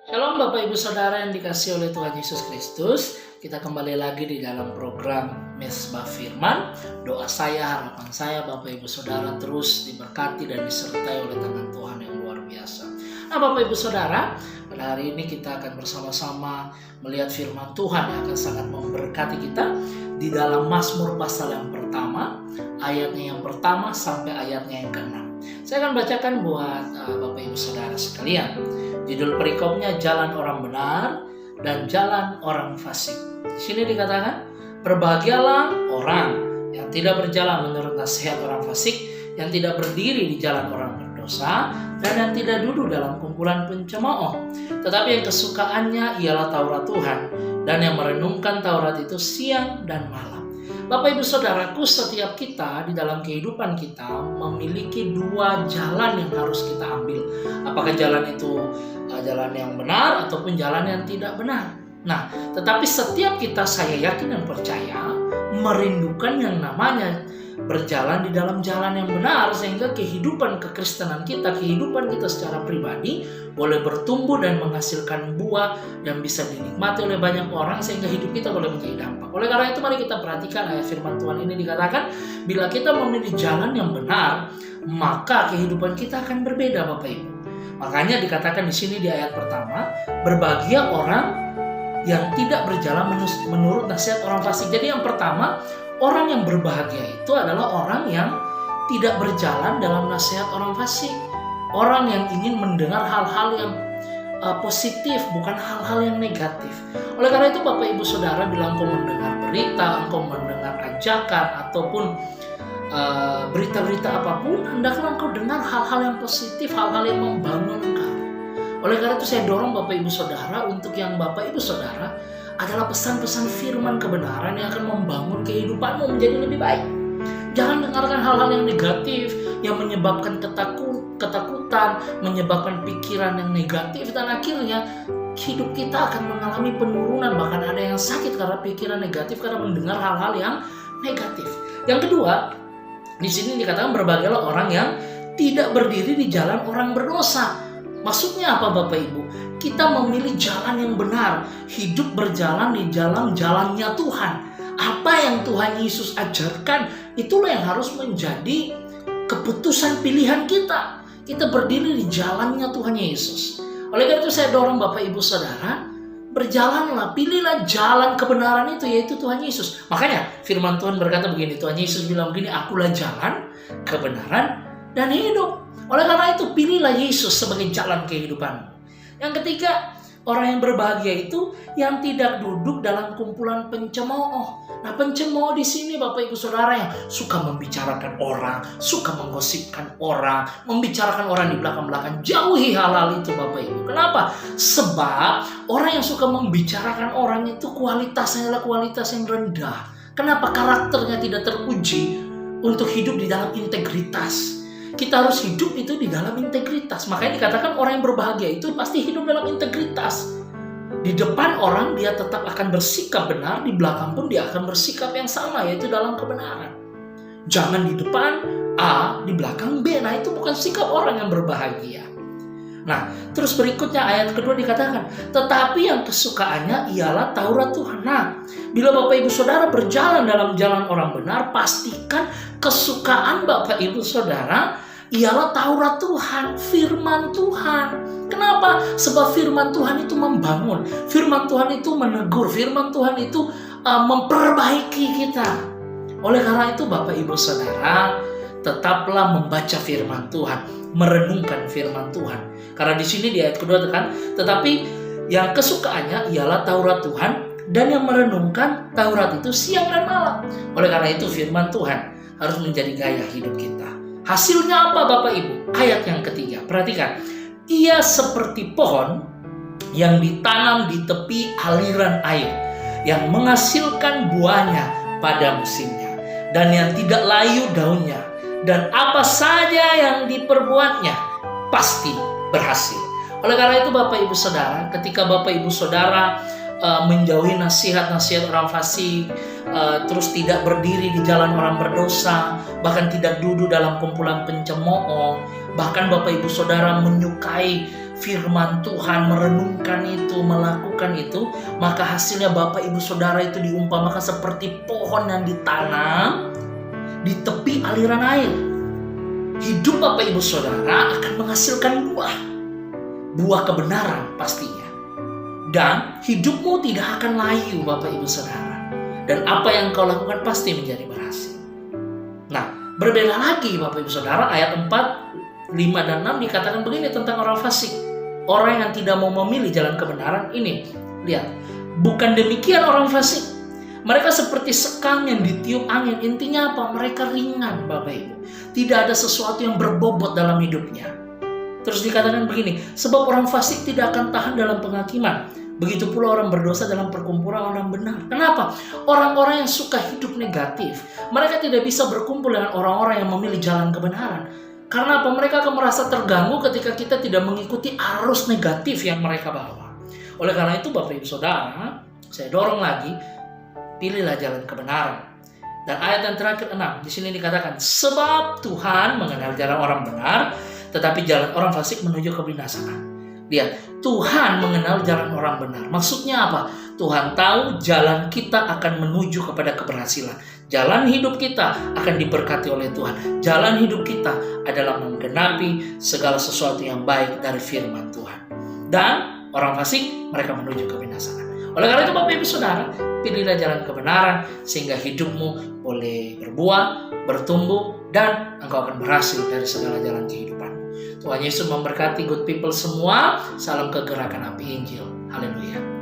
Shalom Bapak Ibu Saudara yang dikasihi oleh Tuhan Yesus Kristus. Kita kembali lagi di dalam program Mesbah Firman. Doa saya, harapan saya Bapak Ibu Saudara terus diberkati dan disertai oleh tangan Tuhan yang luar biasa. Nah Bapak Ibu Saudara, pada hari ini kita akan bersama-sama melihat firman Tuhan yang akan sangat memberkati kita di dalam Mazmur pasal yang pertama, ayatnya yang pertama sampai ayatnya yang ke-6. Saya akan bacakan buat Bapak Ibu Saudara sekalian. Judul perikopnya Jalan Orang Benar dan Jalan Orang Fasik. Di sini dikatakan, berbahagialah orang yang tidak berjalan menurut nasihat orang fasik, yang tidak berdiri di jalan orang berdosa, dan yang tidak duduk dalam kumpulan pencemooh. Tetapi yang kesukaannya ialah Taurat Tuhan, dan yang merenungkan Taurat itu siang dan malam. Bapak Ibu Saudaraku, setiap kita di dalam kehidupan kita memiliki dua jalan yang harus kita ambil. Apakah jalan itu jalan yang benar ataupun jalan yang tidak benar. Nah, tetapi setiap kita, saya yakin dan percaya, merindukan yang namanya berjalan di dalam jalan yang benar, sehingga kehidupan kekristenan kita, kehidupan kita secara pribadi boleh bertumbuh dan menghasilkan buah dan bisa dinikmati oleh banyak orang, sehingga hidup kita boleh menjadi dampak. Oleh karena itu mari kita perhatikan ayat firman Tuhan ini. Dikatakan, bila kita memilih jalan yang benar, maka kehidupan kita akan berbeda Bapak Ibu. Makanya dikatakan di sini di ayat pertama, berbahagia orang yang tidak berjalan menurut nasihat orang fasik. Jadi yang pertama, orang yang berbahagia itu adalah orang yang tidak berjalan dalam nasihat orang fasik. Orang yang ingin mendengar hal-hal yang positif, bukan hal-hal yang negatif. Oleh karena itu Bapak Ibu Saudara, bila engkau mendengar berita, engkau mendengar ajakan ataupun berita-berita apapun, hendaklah engkau dengar hal-hal yang positif, hal-hal yang membangun engkau. Oleh karena itu saya dorong Bapak Ibu Saudara, untuk yang Bapak Ibu Saudara adalah pesan-pesan firman kebenaran yang akan membangun kehidupanmu menjadi lebih baik. Jangan dengarkan hal-hal yang negatif, yang menyebabkan ketakutan, menyebabkan pikiran yang negatif, dan akhirnya hidup kita akan mengalami penurunan. Bahkan ada yang sakit karena pikiran negatif, karena mendengar hal-hal yang negatif. Yang kedua, di sini dikatakan berbahagialah orang yang tidak berdiri di jalan orang berdosa. Maksudnya apa Bapak Ibu? Kita memilih jalan yang benar, hidup berjalan di dalam jalannya Tuhan. Apa yang Tuhan Yesus ajarkan, itulah yang harus menjadi keputusan pilihan kita. Kita berdiri di jalannya Tuhan Yesus. Oleh karena itu saya dorong Bapak Ibu Saudara, berjalanlah, pilihlah jalan kebenaran itu, yaitu Tuhan Yesus. Makanya firman Tuhan berkata begini, Tuhan Yesus bilang begini, akulah jalan, kebenaran, dan hidup. Oleh karena itu pilihlah Yesus sebagai jalan kehidupanmu. Yang ketiga, orang yang berbahagia itu yang tidak duduk dalam kumpulan pencemooh. Nah, pencemooh di sini Bapak Ibu Saudara yang suka membicarakan orang, suka menggosipkan orang, membicarakan orang di belakang-belakang. Jauhi hal-hal itu Bapak Ibu. Kenapa? Sebab orang yang suka membicarakan orang itu kualitasnya adalah kualitas yang rendah. Kenapa? Karakternya tidak teruji untuk hidup di dalam integritas. Kita harus hidup itu di dalam integritas. Makanya dikatakan orang yang berbahagia itu pasti hidup dalam integritas. Di depan orang dia tetap akan bersikap benar, di belakang pun dia akan bersikap yang sama, yaitu dalam kebenaran. Jangan di depan A, di belakang B. Nah, itu bukan sikap orang yang berbahagia. Nah, terus berikutnya ayat kedua dikatakan, tetapi yang kesukaannya ialah Taurat Tuhan. Nah, bila Bapak Ibu Saudara berjalan dalam jalan orang benar, pastikan kesukaan Bapak Ibu Saudara ialah Taurat Tuhan, firman Tuhan. Kenapa? Sebab firman Tuhan itu membangun, firman Tuhan itu menegur, firman Tuhan itu memperbaiki kita. Oleh karena itu Bapak Ibu Saudara, tetaplah membaca firman Tuhan, merenungkan firman Tuhan. Karena di sini di ayat kedua tekan, tetapi yang kesukaannya ialah Taurat Tuhan, dan yang merenungkan Taurat itu siang dan malam. Oleh karena itu firman Tuhan harus menjadi gaya hidup kita. Hasilnya apa Bapak Ibu? Ayat yang ketiga, perhatikan. Ia seperti pohon yang ditanam di tepi aliran air, yang menghasilkan buahnya pada musimnya, dan yang tidak layu daunnya, dan apa saja yang diperbuatnya pasti berhasil. Oleh karena itu Bapak Ibu Saudara, ketika Bapak Ibu Saudara menjauhi nasihat-nasihat orang fasik, terus tidak berdiri di jalan orang berdosa, bahkan tidak duduk dalam kumpulan pencemooh, bahkan Bapak Ibu Saudara menyukai firman Tuhan, merenungkan itu, melakukan itu, maka hasilnya Bapak Ibu Saudara itu diumpamakan seperti pohon yang ditanam di tepi aliran air. Hidup Bapak Ibu Saudara akan menghasilkan buah kebenaran pastinya. Dan hidupmu tidak akan layu Bapak Ibu Saudara. Dan apa yang kau lakukan pasti menjadi berhasil. Nah, berbeda lagi Bapak Ibu Saudara, ayat 4, 5 dan 6 dikatakan begini tentang orang fasik. Orang yang tidak mau memilih jalan kebenaran ini. Lihat, bukan demikian orang fasik. Mereka seperti sekam yang ditiup angin. Intinya apa? Mereka ringan Bapak Ibu. Tidak ada sesuatu yang berbobot dalam hidupnya. Terus dikatakan begini, sebab orang fasik tidak akan tahan dalam penghakiman. Begitu pula orang berdosa dalam perkumpulan orang benar. Kenapa? Orang-orang yang suka hidup negatif, mereka tidak bisa berkumpul dengan orang-orang yang memilih jalan kebenaran. Karena apa? Mereka akan merasa terganggu ketika kita tidak mengikuti arus negatif yang mereka bawa. Oleh karena itu Bapak Ibu Saudara, saya dorong lagi, pilihlah jalan kebenaran. Dan ayat yang terakhir 6, di sini dikatakan, sebab Tuhan mengenal jalan orang benar, tetapi jalan orang fasik menuju kebinasaan. Lihat, Tuhan mengenal jalan orang benar. Maksudnya apa? Tuhan tahu jalan kita akan menuju kepada keberhasilan. Jalan hidup kita akan diberkati oleh Tuhan. Jalan hidup kita adalah menggenapi segala sesuatu yang baik dari firman Tuhan. Dan orang fasik, mereka menuju kebinasaan. Oleh karena itu Bapak Ibu Saudara, pilihlah jalan kebenaran sehingga hidupmu boleh berbuah, bertumbuh, dan engkau akan berhasil dari segala jalan kehidupan. Tuhan Yesus memberkati good people semua. Salam kegerakan api Injil. Haleluya.